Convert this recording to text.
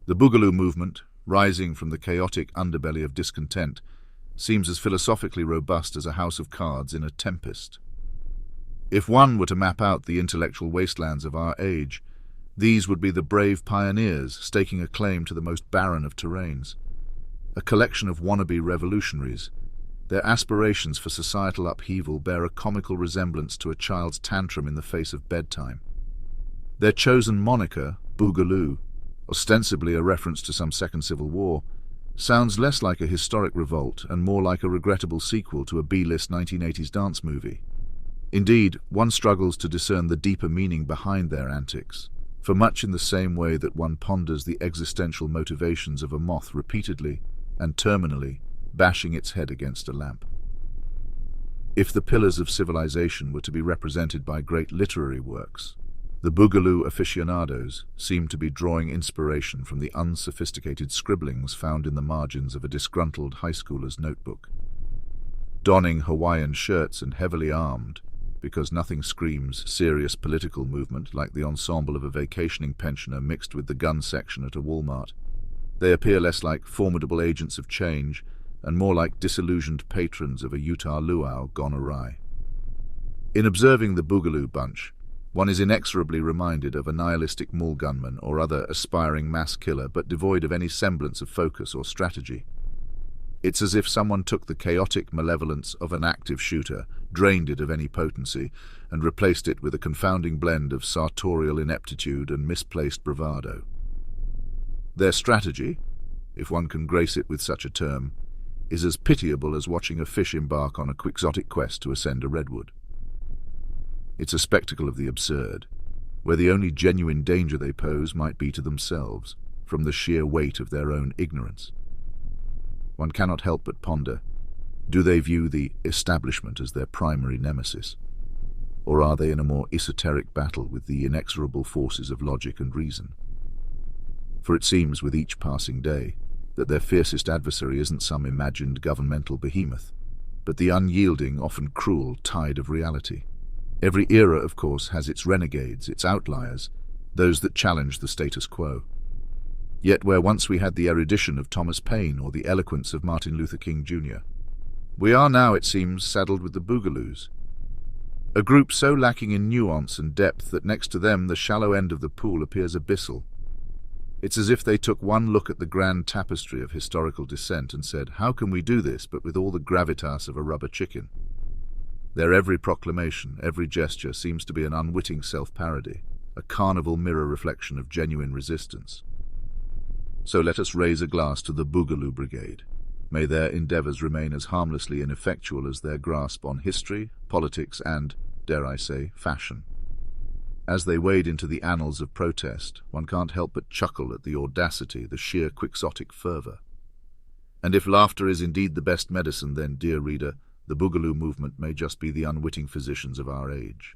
The Boogaloo movement, rising from the chaotic underbelly of discontent, seems as philosophically robust as a house of cards in a tempest. If one were to map out the intellectual wastelands of our age, these would be the brave pioneers staking a claim to the most barren of terrains. A collection of wannabe revolutionaries. Their aspirations for societal upheaval bear a comical resemblance to a child's tantrum in the face of bedtime. Their chosen moniker, Boogaloo, ostensibly a reference to some second civil war, sounds less like a historic revolt and more like a regrettable sequel to a B-list 1980s dance movie. Indeed, one struggles to discern the deeper meaning behind their antics, for much in the same way that one ponders the existential motivations of a moth repeatedly and terminally bashing its head against a lamp. If the pillars of civilization were to be represented by great literary works, the Boogaloo aficionados seem to be drawing inspiration from the unsophisticated scribblings found in the margins of a disgruntled high schooler's notebook. Donning Hawaiian shirts and heavily armed, because nothing screams serious political movement like the ensemble of a vacationing pensioner mixed with the gun section at a Walmart, they appear less like formidable agents of change and more like disillusioned patrons of a Utah luau gone awry. In observing the Boogaloo bunch, one is inexorably reminded of a nihilistic mall gunman or other aspiring mass killer but devoid of any semblance of focus or strategy. It's as if someone took the chaotic malevolence of an active shooter, drained it of any potency, and replaced it with a confounding blend of sartorial ineptitude and misplaced bravado. Their strategy, if one can grace it with such a term, is as pitiable as watching a fish embark on a quixotic quest to ascend a redwood. It's a spectacle of the absurd, where the only genuine danger they pose might be to themselves, from the sheer weight of their own ignorance. One cannot help but ponder, do they view the establishment as their primary nemesis? Or are they in a more esoteric battle with the inexorable forces of logic and reason? For it seems with each passing day that their fiercest adversary isn't some imagined governmental behemoth, but the unyielding, often cruel tide of reality. Every era, of course, has its renegades, its outliers, those that challenge the status quo. Yet where once we had the erudition of Thomas Paine or the eloquence of Martin Luther King Jr., we are now, it seems, saddled with the Boogaloos, a group so lacking in nuance and depth that next to them the shallow end of the pool appears abyssal. It's as if they took one look at the grand tapestry of historical descent and said, how can we do this but with all the gravitas of a rubber chicken? Their every proclamation, every gesture seems to be an unwitting self-parody, a carnival mirror reflection of genuine resistance. So let us raise a glass to the Boogaloo Brigade. May their endeavors remain as harmlessly ineffectual as their grasp on history, politics, and, dare I say, fashion. As they wade into the annals of protest, one can't help but chuckle at the audacity, the sheer quixotic fervor. And if laughter is indeed the best medicine, then, dear reader, the Boogaloo movement may just be the unwitting physicians of our age.